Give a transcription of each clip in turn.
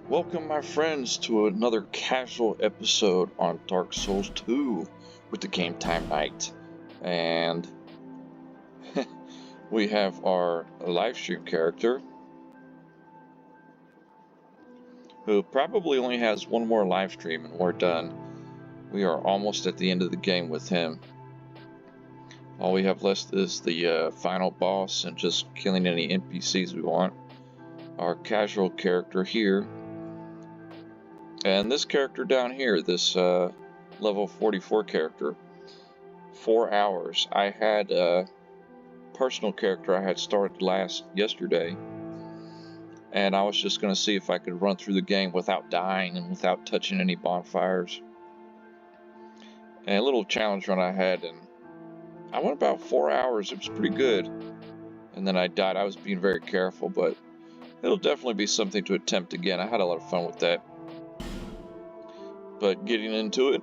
Welcome, my friends, to another casual episode on Dark Souls 2 with the Game Time Night. And we have our live stream character, who probably only has one more live stream and we're done. We are almost at the end of the game with him. All we have left is the final boss and just killing any NPCs we want. Our casual character here. And this character down here, this level 44 character, 4 hours. I had a personal character I had started yesterday, and I was just going to see if I could run through the game without dying and without touching any bonfires. And a little challenge run I had, and I went about 4 hours. It was pretty good. And then I died. I was being very careful, but it'll definitely be something to attempt again. I had a lot of fun with that. But getting into it,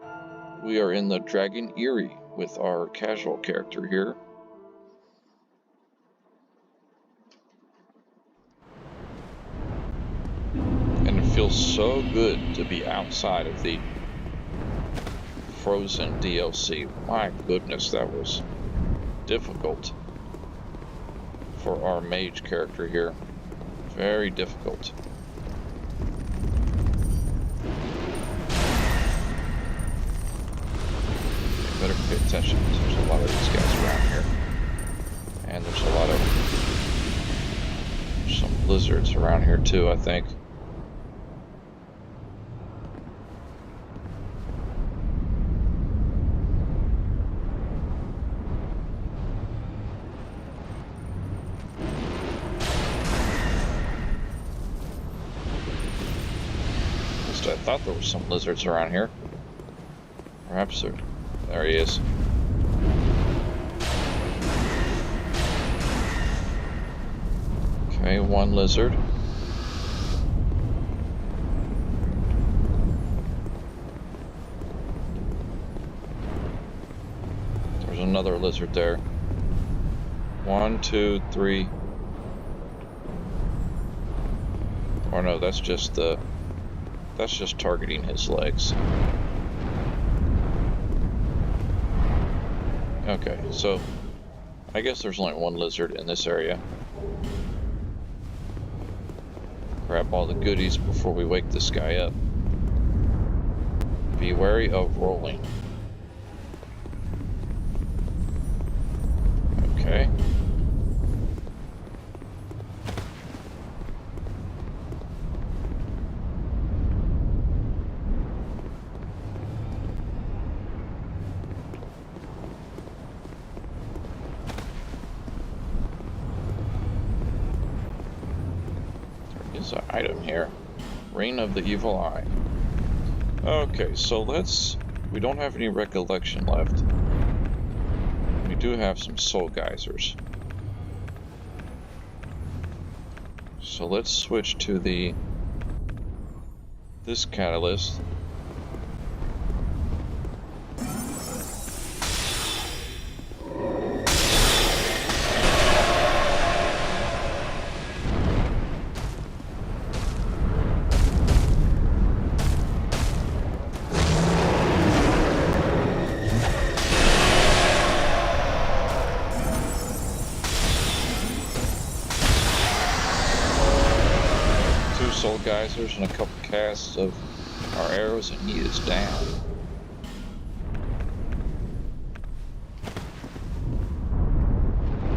we are in the Dragon Eyrie with our casual character here. And it feels so good to be outside of the Frozen DLC. My goodness, that was difficult for our mage character here. Very difficult. Better pay attention because there's a lot of these guys around here. And there's a lot of some lizards around here too, I think. At least I thought there were some lizards around here. Perhaps there he is. Okay, one lizard. There's another lizard there. 1, 2, 3. Or no, that's just targeting his legs. Okay, so I guess there's only one lizard in this area. Grab all the goodies before we wake this guy up. Be wary of rolling. Okay. An item here. Reign of the Evil Eye. Okay, so we don't have any recollection left. We do have some soul geysers. So let's switch to this catalyst. Soul geysers and a couple casts of our arrows, and he is down.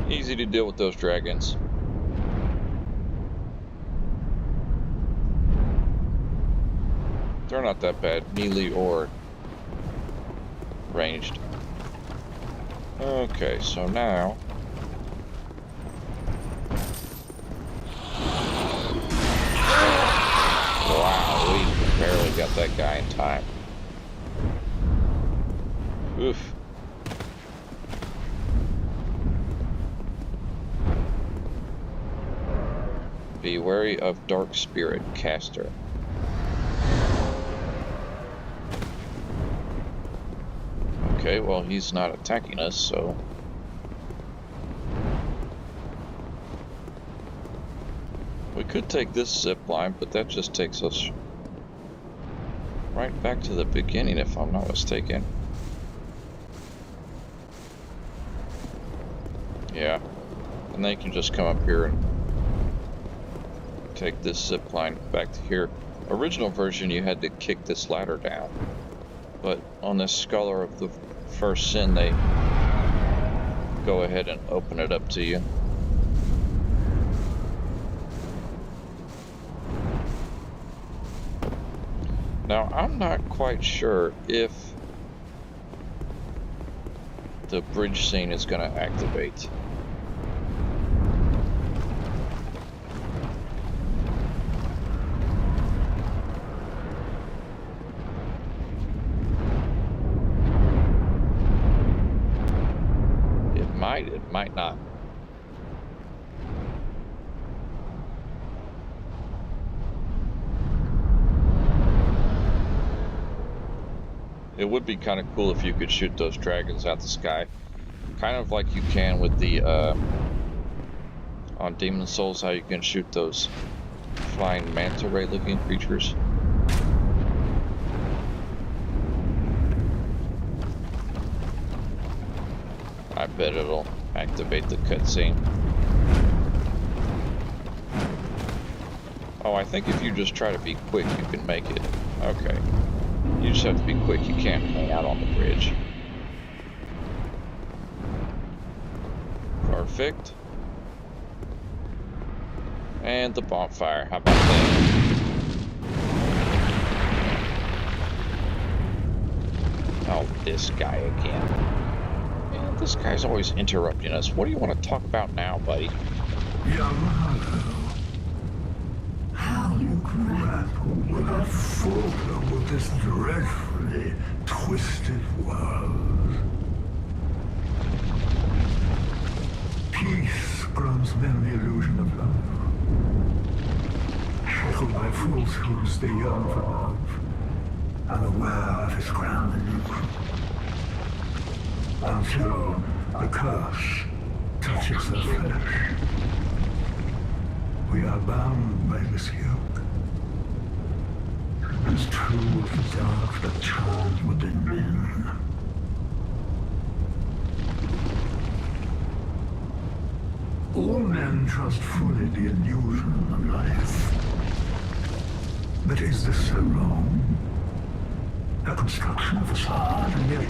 Easy to deal with those dragons. They're not that bad, melee or ranged. Okay, so now barely got that guy in time. Oof. Be wary of Dark Spirit Caster. Okay, well, he's not attacking us, so we could take this zip line, but that just takes us right back to the beginning, if I'm not mistaken. Yeah. And then you can just come up here and take this zip line back to here. Original version, you had to kick this ladder down. But on this Scholar of the First Sin, they go ahead and open it up to you. Now, I'm not quite sure if the bridge scene is going to activate. It might not. It would be kind of cool if you could shoot those dragons out the sky. Kind of like you can with the, on Demon Souls, how you can shoot those flying manta ray looking creatures. I bet it'll activate the cutscene. Oh, I think if you just try to be quick, you can make it. Okay. You just have to be quick. You can't hang out on the bridge. Perfect. And the bonfire. How about that? Oh, this guy again. This guy's always interrupting us. What do you want to talk about now, buddy? Yamato, how you grapple without falter with this dreadfully twisted world. Peace grants men the illusion of love. Shackled by falsehoods, they yearn for love, unaware of its grand illusion. Until the curse touches their flesh. We are bound by this yoke, as true as the dark that churns within men. All men trust fully the illusion of life. But is this so wrong? A construction of a facade, and yet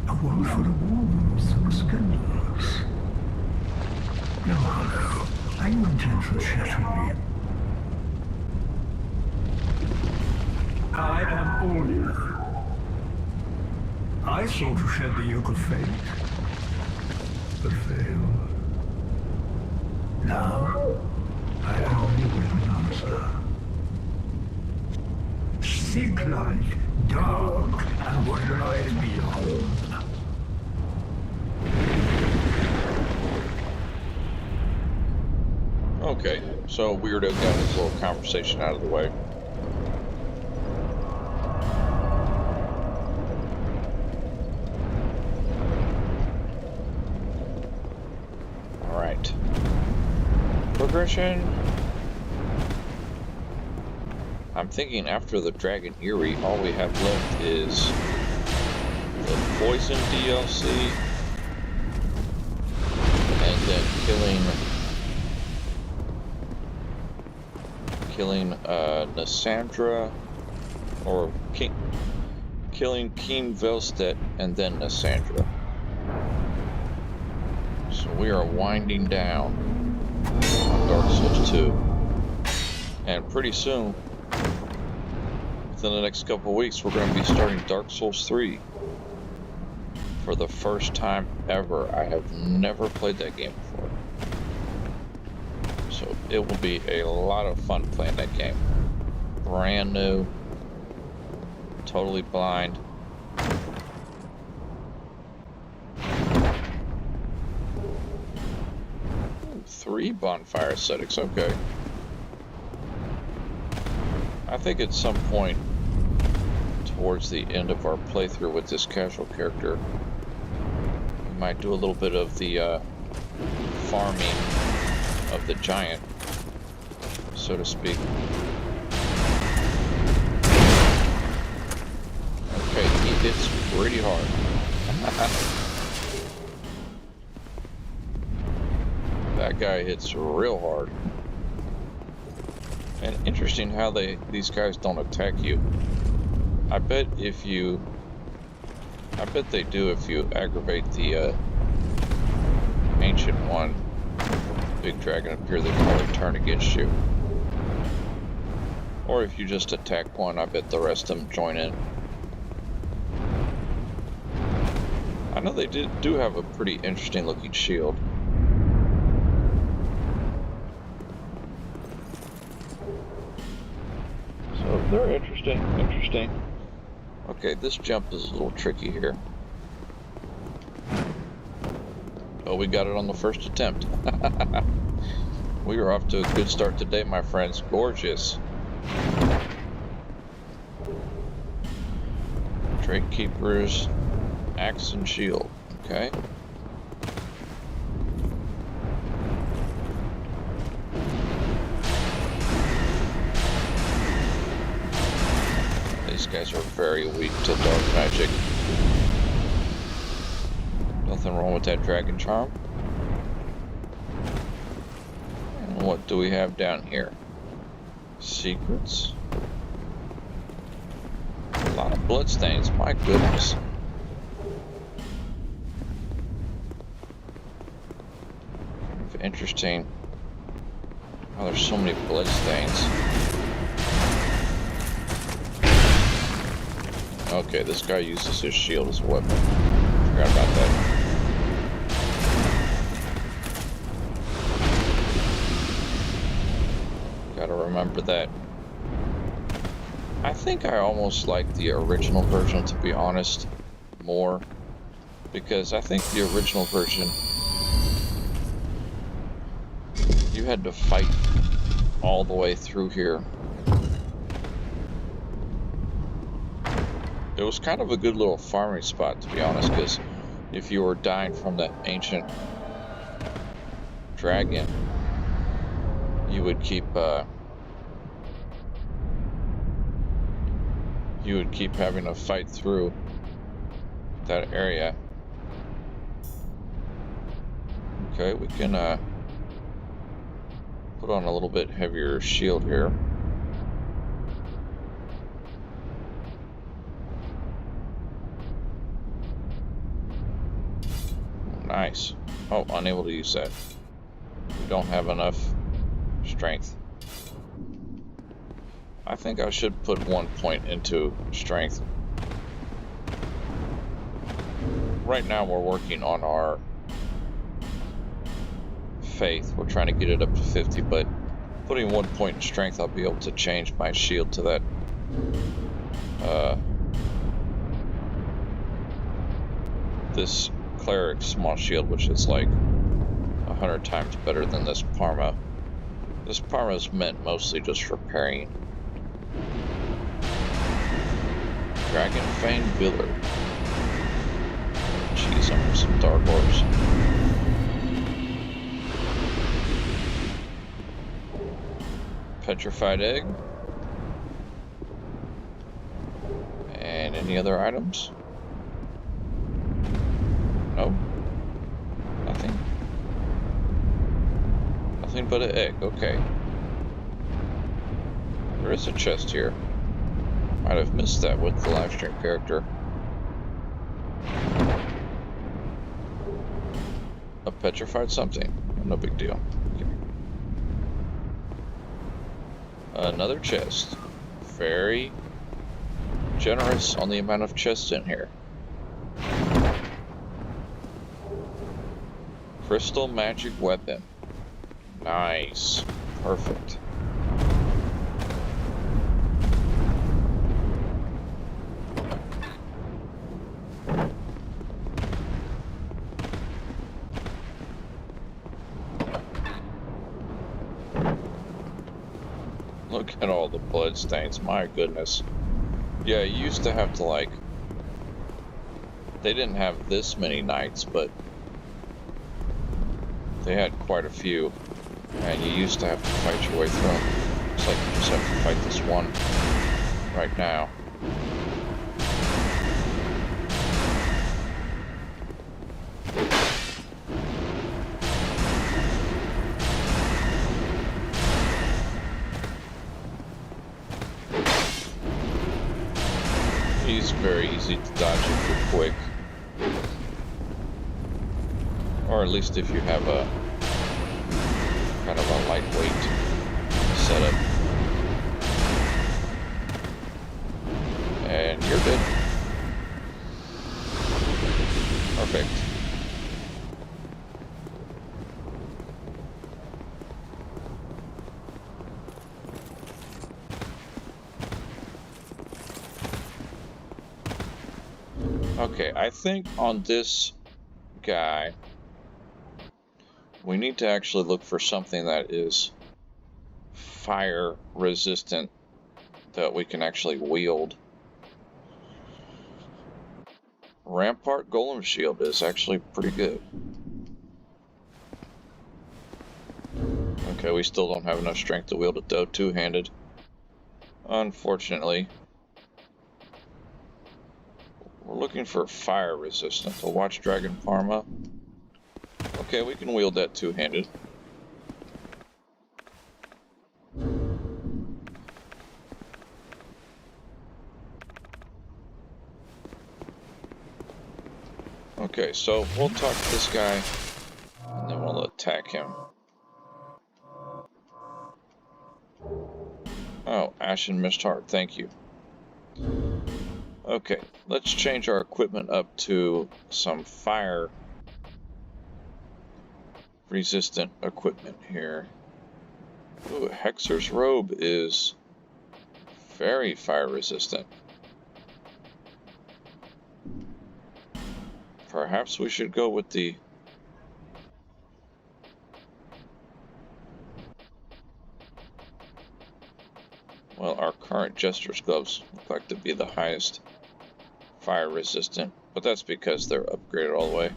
a world full of wounds and scandals. No, Hollow, are you intent on shattering me? I am Olya. I sought to shed the yoke of fate, but failed. Now, I only wait an answer. Seek light, dark, and what lies beyond. Okay, so Weirdo got his little conversation out of the way. Alright. Progression. I'm thinking after the Dragon Eerie, all we have left is the Poison DLC, and then killing Nassandra, or killing King Velstedt, and then Nassandra. So we are winding down on Dark Souls 2, and pretty soon, within the next couple of weeks, we're going to be starting Dark Souls 3. For the first time ever. I have never played that game before. So it will be a lot of fun playing that game. Brand new. Totally blind. Ooh, 3 bonfire aesthetics, okay. I think at some point towards the end of our playthrough with this casual character, we might do a little bit of the farming of the giant so to speak. Okay, he hits pretty hard. That guy hits real hard. And interesting how these guys don't attack you. I bet they do if you aggravate the ancient one. Big dragon up here, they probably turn against you. Or if you just attack one, I bet the rest of them join in. I know they do have a pretty interesting looking shield. So they're interesting. Okay, this jump is a little tricky here. Oh, we got it on the first attempt. We are off to a good start today, my friends. Gorgeous. Drake Keepers, Axe and Shield. Okay. These guys are very weak to dark magic. Nothing wrong with that dragon charm. And what do we have down here? Secrets. A lot of bloodstains, my goodness. Interesting. Oh, there's so many bloodstains. Okay, this guy uses his shield as a weapon. Forgot about that. Gotta remember that. I think I almost like the original version, to be honest, more. Because I think the original version, you had to fight all the way through here. It was kind of a good little farming spot, to be honest, because if you were dying from that ancient dragon, you would keep having to fight through that area. Okay, we can put on a little bit heavier shield here. Nice. Oh, unable to use that. We don't have enough strength. I think I should put 1 point into strength. Right now we're working on our faith. We're trying to get it up to 50, but putting 1 point in strength, I'll be able to change my shield to that this cleric small shield, which is like 100 times better than this Parma. This Parma is meant mostly just for parrying. Dragon Fang Viller. Jeez, almost some Dark Horse. Petrified Egg. And any other items? No. Nothing. Nothing but an egg. Okay. There is a chest here. Might have missed that with the live stream character. A petrified something. No big deal. Okay. Another chest. Very generous on the amount of chests in here. Crystal magic weapon. Nice. Perfect. Look at all the blood stains, my goodness. Yeah, you used to have to, like, they didn't have this many knights, but they had quite a few, and you used to have to fight your way through them. looks like we just have to fight this one right now. He's very easy to dodge if you're quick. Or at least if you have a kind of a lightweight setup. And you're good. Perfect. Okay, I think on this guy, we need to actually look for something that is fire resistant that we can actually wield. Rampart Golem Shield is actually pretty good. Okay, we still don't have enough strength to wield it though, two-handed. Unfortunately. We're looking for fire resistant. The Watch Dragon Parma. Okay, we can wield that two-handed. Okay, so we'll talk to this guy, and then we'll attack him. Oh, Ashen Mist Heart, thank you. Okay, let's change our equipment up to some fire resistant equipment here. Ooh, Hexer's Robe is very fire resistant. Perhaps we should go with the... Well, our current Jester's Gloves look like to be the highest fire resistant, but that's because they're upgraded all the way.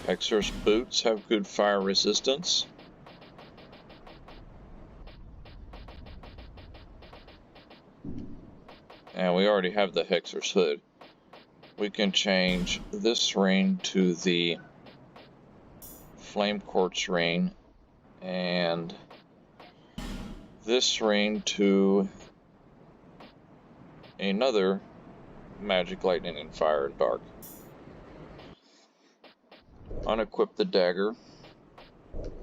Hexer's Boots have good fire resistance. And we already have the Hexer's Hood. We can change this ring to the Flame Quartz ring, and this ring to another Magic, Lightning, and Fire and Dark. Unequip the dagger.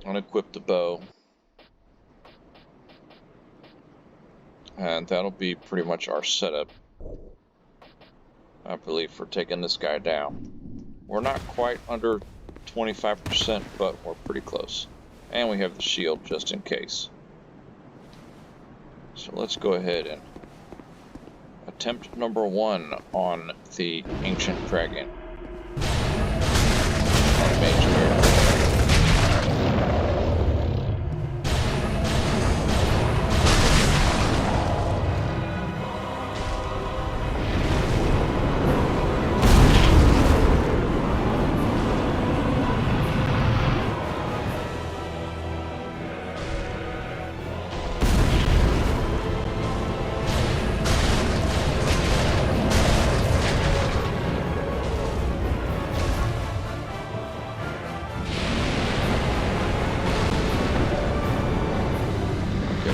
Unequip the bow. And that'll be pretty much our setup, I believe, for taking this guy down. We're not quite under 25%, but we're pretty close. And we have the shield just in case. So let's go ahead and attempt number 1 on the Ancient Dragon. On Mage Bear.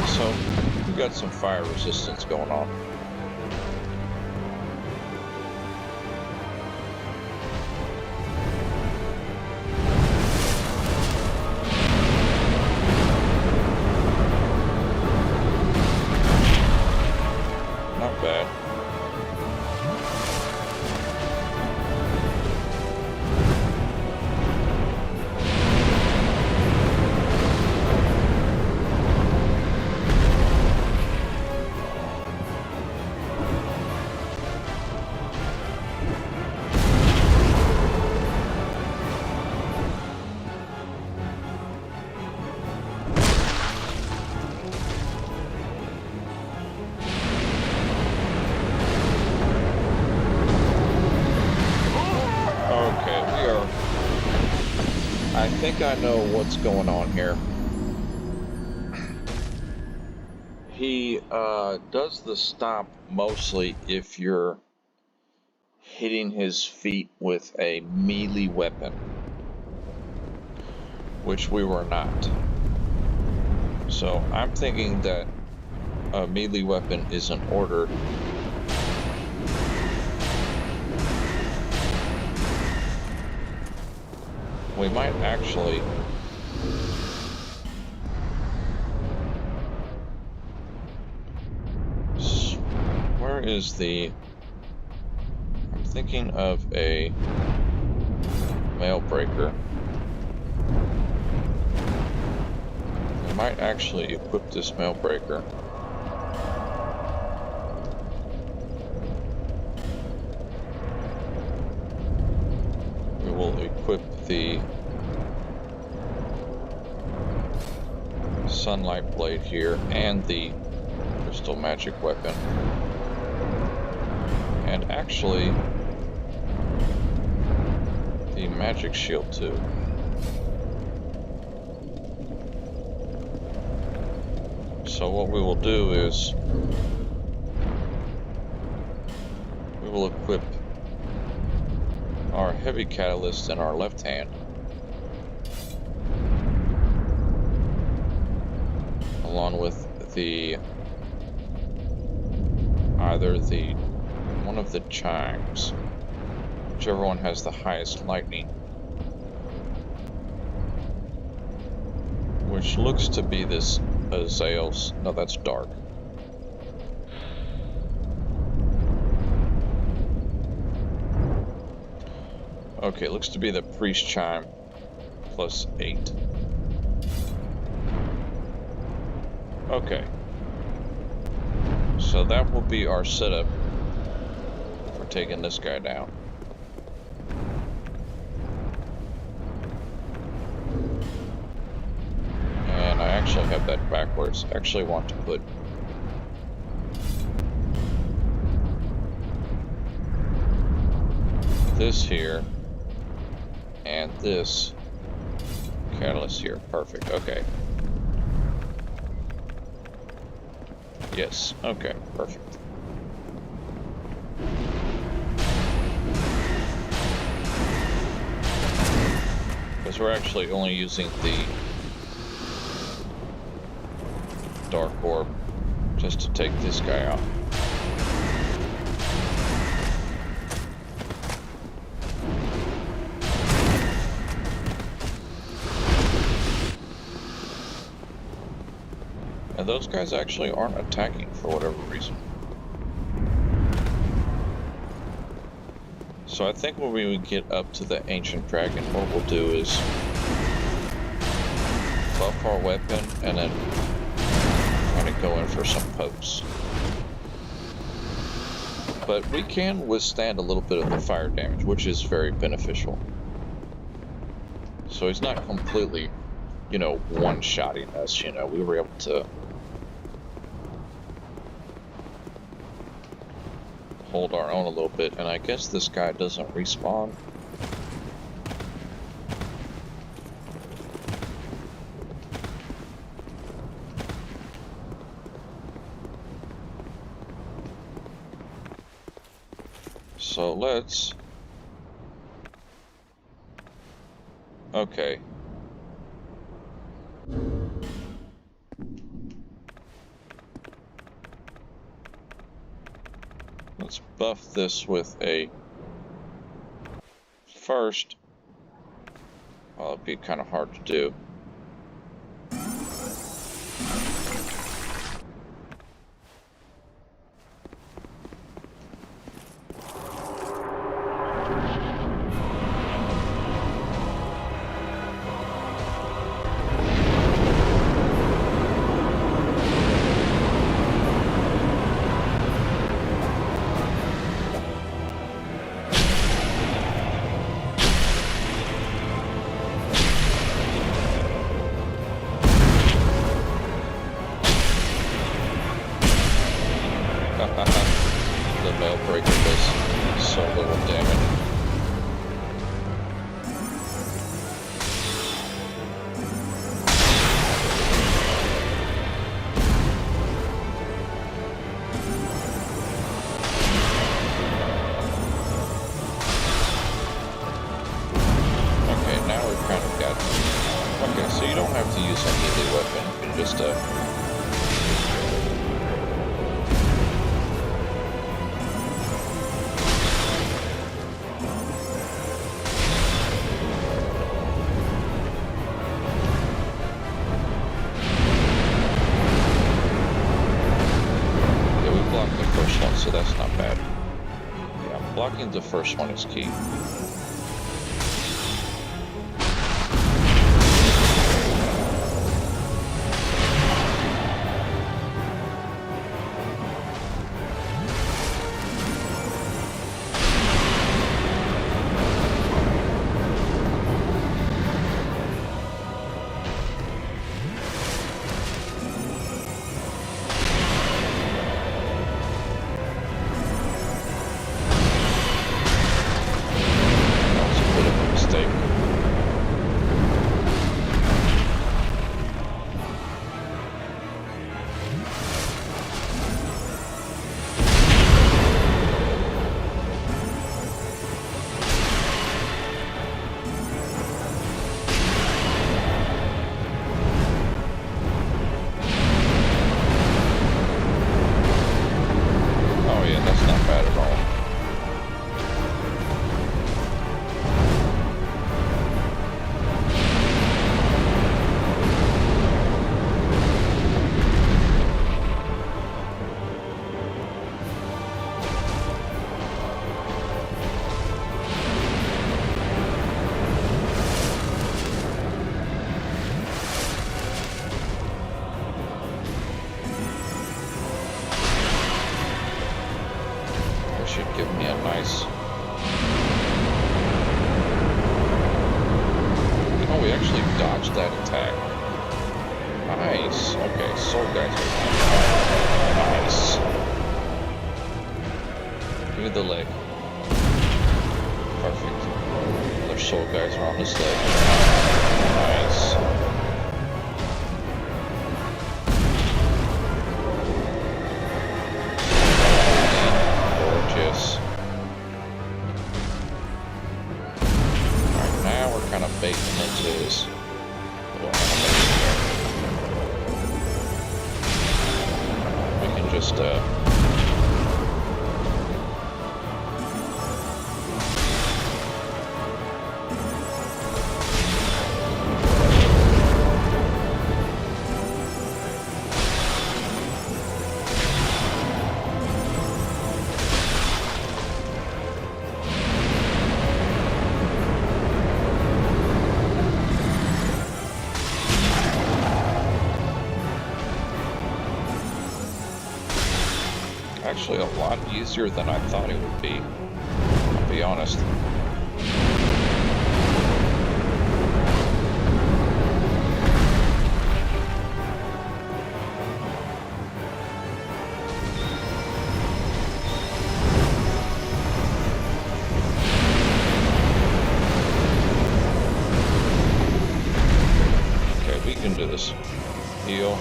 So we got some fire resistance going on. Not bad. think I know what's going on here. He does the stop mostly if you're hitting his feet with a melee weapon, which we were not. So I'm thinking that a melee weapon isn't ordered. We might actually where is the I'm thinking of a mail breaker. We might actually equip this mail breaker. We will equip the sunlight blade here and the crystal magic weapon, and actually the magic shield too. So what we will do is we will equip our heavy catalyst in our left hand, along with the either the one of the chimes, whichever one has the highest lightning, which looks to be this Azale's. No, that's dark. Okay, looks to be the priest chime plus 8. Okay. So that will be our setup for taking this guy down. And I actually have that backwards. I actually want to put this here and this catalyst here. Perfect. Okay. Yes. Okay. Perfect. Because we're actually only using the dark orb just to take this guy out. And those guys actually aren't attacking for whatever reason. So I think when we get up to the Ancient Dragon, what we'll do is buff our weapon and then kind of go in for some pokes. But we can withstand a little bit of the fire damage, which is very beneficial. So he's not completely, one-shotting us, we were able to hold our own a little bit, and I guess this guy doesn't respawn. So let's... Okay. Let's buff this with a... First... Well, it'd be kind of hard to do. The mail breaker does so little damage. Okay, so you don't have to use a melee weapon. You can just yeah, we blocked the first one, so that's not bad. Yeah, blocking the first one is key. Actually a lot easier than I thought it would be, I'll be honest. Okay, we can do this. Heal.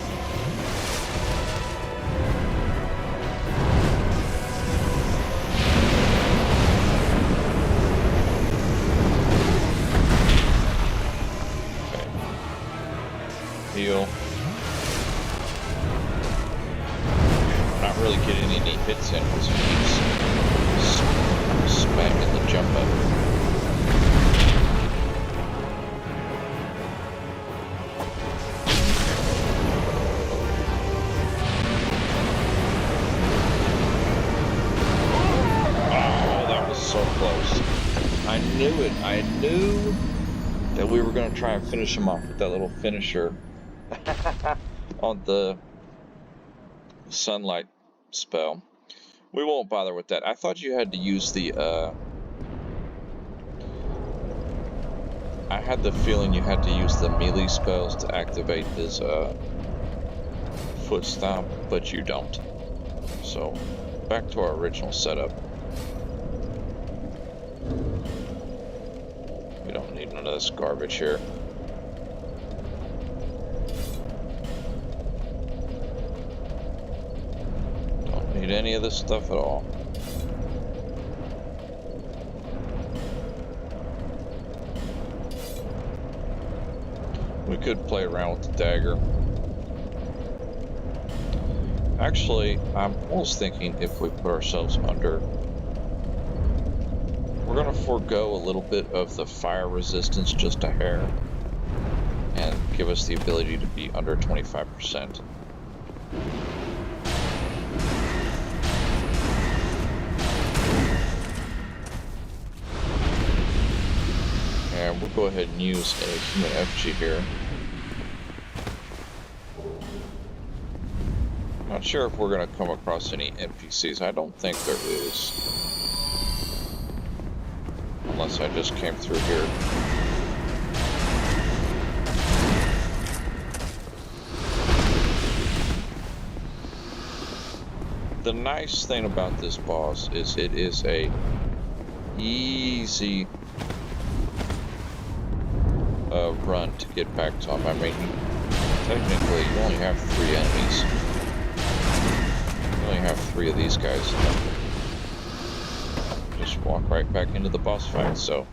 Heal. Not really getting any hits in because he keeps spamming the jump up. Oh, that was so close. I knew it. I knew that we were going to try and finish him off with that little finisher. On the sunlight spell. We won't bother with that. I thought you had to use the I had the feeling you had to use the melee spells to activate his foot stomp, but you don't. So back to our original setup. We don't need none of this garbage here. Need any of this stuff at all. We could play around with the dagger. Actually, I'm almost thinking if we put ourselves under, we're going to forego a little bit of the fire resistance, just a hair, and give us the ability to be under 25%. And we'll go ahead and use a human effigy here. Not sure if we're going to come across any NPCs. I don't think there is. Unless I just came through here. The nice thing about this boss is it is a easy run to get back to him. I mean, technically you only have 3 enemies. You only have 3 of these guys. Just walk right back into the boss fight, so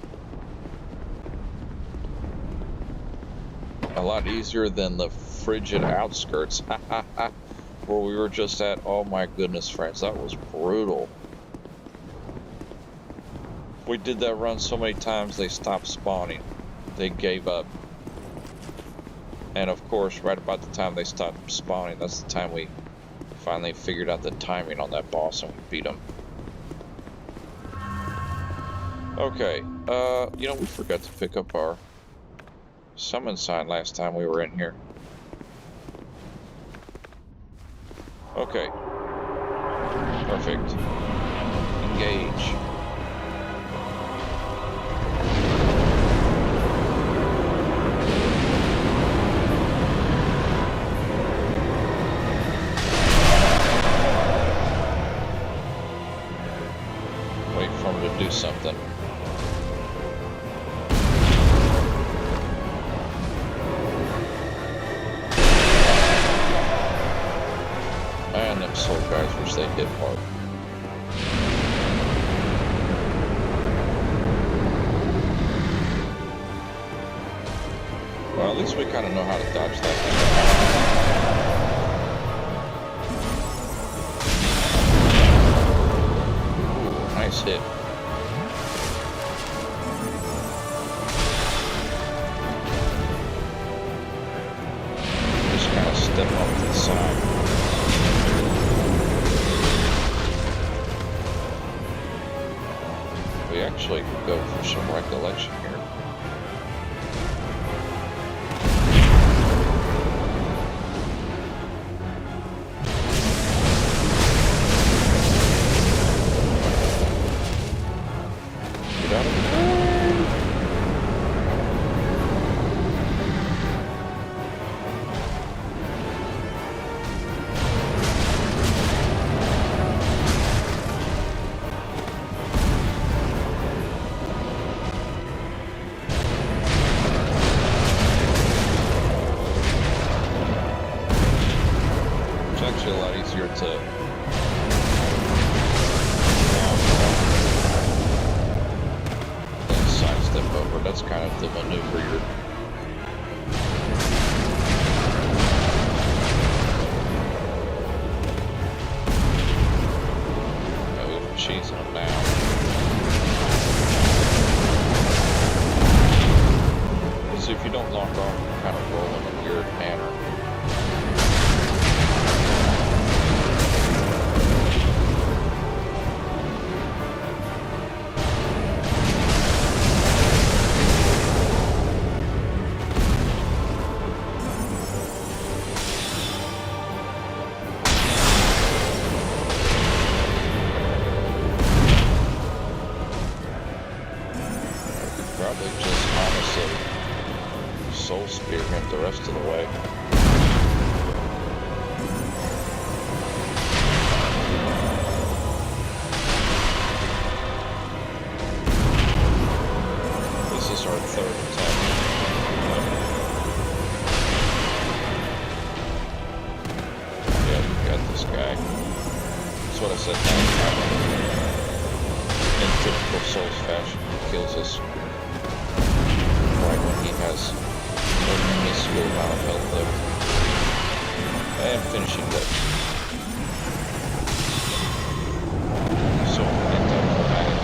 a lot easier than the frigid outskirts where we were just at. Oh my goodness, friends, that was brutal. We did that run so many times they stopped spawning. They gave up. And of course, right about the time they stopped spawning, that's the time we finally figured out the timing on that boss and we beat him. Okay, you know, we forgot to pick up our summon sign last time we were in here. Okay. Perfect. Engage. Wait for him to do something. And them soul guys, which they hit hard. Well, at least we kind of know how to dodge that. Ooh, nice hit. Just kind of step off to the side. We actually could go for some recollection here. Get out of the way. It's actually a lot easier to sidestep over. That's kind of the maneuver you're. Yeah, we're cheesing them now. Because if you don't lock off, you kind of roll in a weird manner. Probably just honestly soul spear him the rest of the way. This is our 3rd attempt. Yeah, we got this guy. That's what I said last time. In typical Souls fashion, he kills us right when he has no minuscule amount of health left. And finishing touch. So anticlimactic.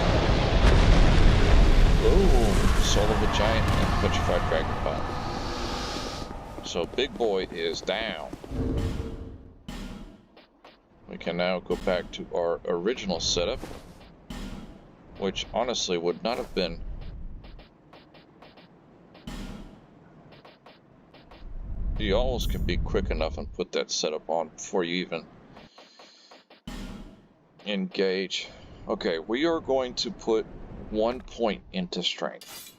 Boom! Soul of a Giant and Petrified Dragon Bomb. So Big Boy is down. We can now go back to our original setup, which honestly would not have been you almost could be quick enough and put that setup on before you even engage. Okay, we are going to put 1 point into strength,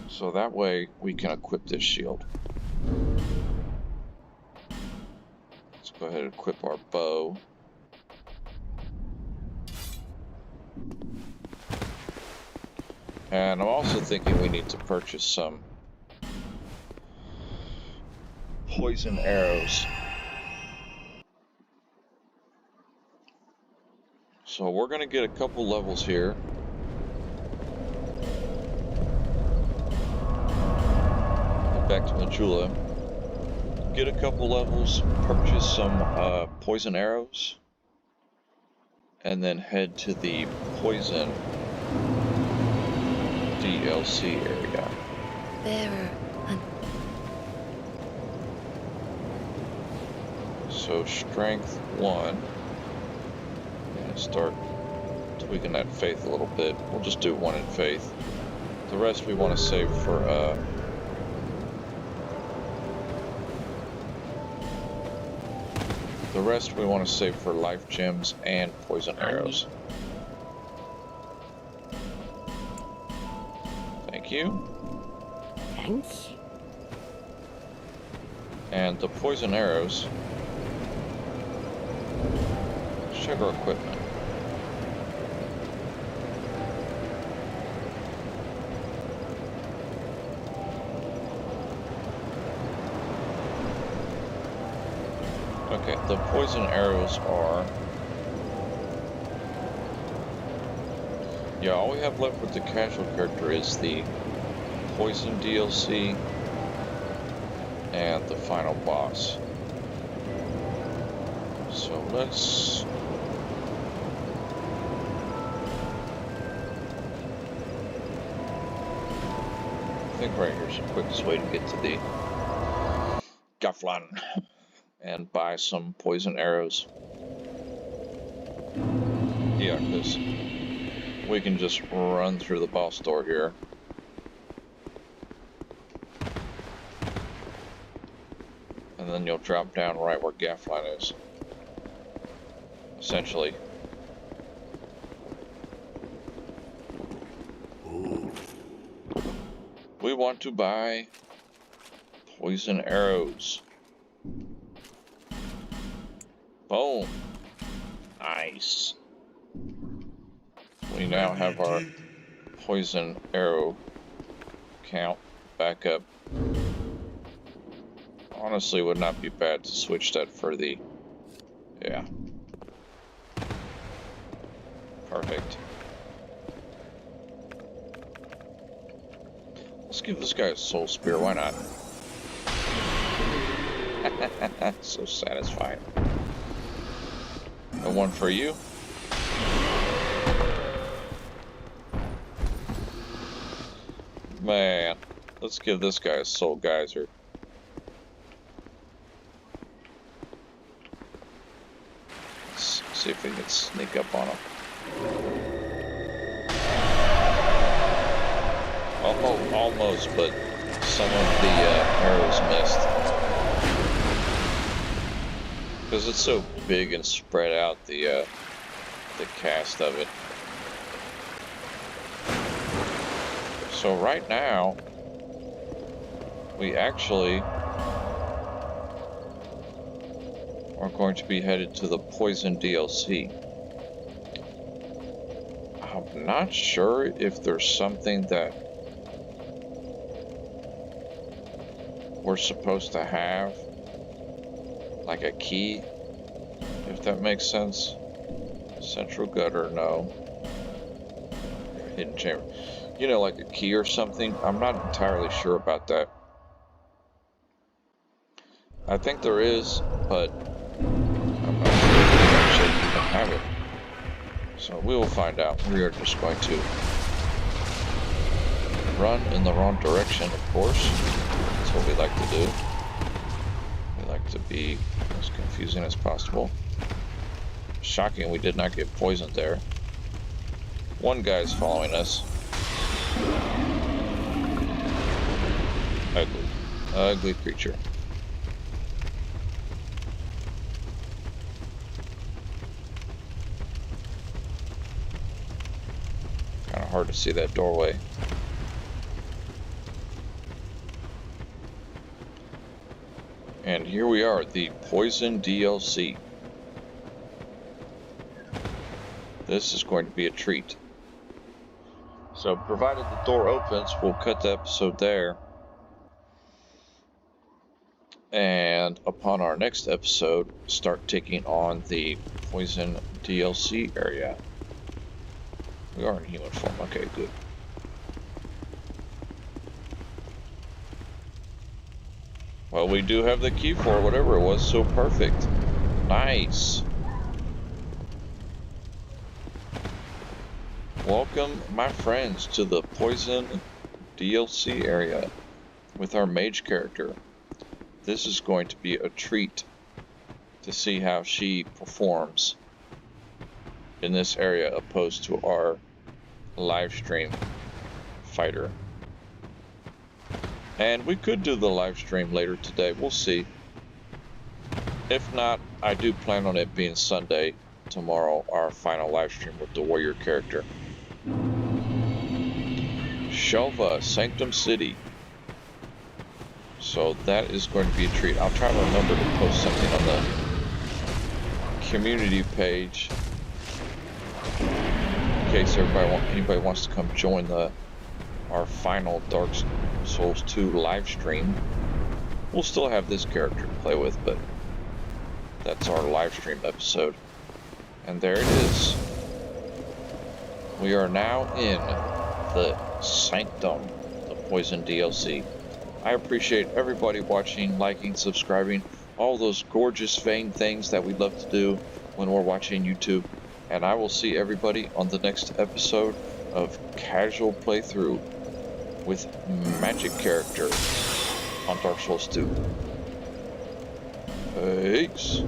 so that way we can equip this shield. Let's go ahead and equip our bow. And I'm also thinking we need to purchase some poison arrows. So we're going to get a couple levels here. Back to Majula. Get a couple levels, purchase some poison arrows, and then head to the poison DLC area. Bearer. So strength 1, and start tweaking that faith a little bit. We'll just do 1 in faith. The rest we want to save for life gems and poison arrows. Thank you. Thanks. And the poison arrows. Let's check our equipment. Okay, the poison arrows are... Yeah, all we have left with the casual character is the poison DLC and the final boss. So let's... I think right here's the quickest way to get to the Gaflan and buy some poison arrows. Yeah, because we can just run through the boss door here. And then you'll drop down right where Gaflan is. Essentially. We want to buy poison arrows. Boom. Nice. We now have our poison arrow count back up. Honestly, would not be bad to switch that for the... Yeah. Perfect. Let's give this guy a soul spear, why not? So satisfying. And one for you. Man, let's give this guy a soul geyser. Let's see if we can sneak up on him. Oh, almost, but some of the arrows missed. Because it's so big and spread out, the cast of it. So right now, we actually are going to be headed to the Poison DLC. I'm not sure if there's something that we're supposed to have, like a key, if that makes sense. Central gutter, no. Hidden chamber. You know, like a key or something. I'm not entirely sure about that. I think there is, but I'm not sure if we actually even have it. So we will find out. We are just going to run in the wrong direction, of course. That's what we like to do. We like to be as confusing as possible. Shocking we did not get poisoned there. One guy's following us. Ugly. Ugly creature. Kind of hard to see that doorway. And here we are, the Poison DLC. This is going to be a treat. So, provided the door opens, we'll cut the episode there. And upon our next episode, start taking on the Poison DLC area. We are in human form. Okay, good. Well, we do have the key for whatever it was, so perfect. Nice. Welcome, my friends, to the Poison DLC area with our mage character. This is going to be a treat to see how she performs in this area opposed to our live stream fighter. And we could do the live stream later today, we'll see. If not, I do plan on it being Sunday, tomorrow, our final live stream with the warrior character. Shelva, Sanctum City. So that is going to be a treat. I'll try to remember to post something on the community page in case anybody wants to come join our final Dark Souls 2 live stream. We'll still have this character to play with, but that's our live stream episode. And there it is. We are now in the Sanctum, the Poison DLC. I appreciate everybody watching, liking, subscribing, all those gorgeous vain things that we love to do when we're watching YouTube. And I will see everybody on the next episode of Casual Playthrough with Magic Character on Dark Souls 2. Peace.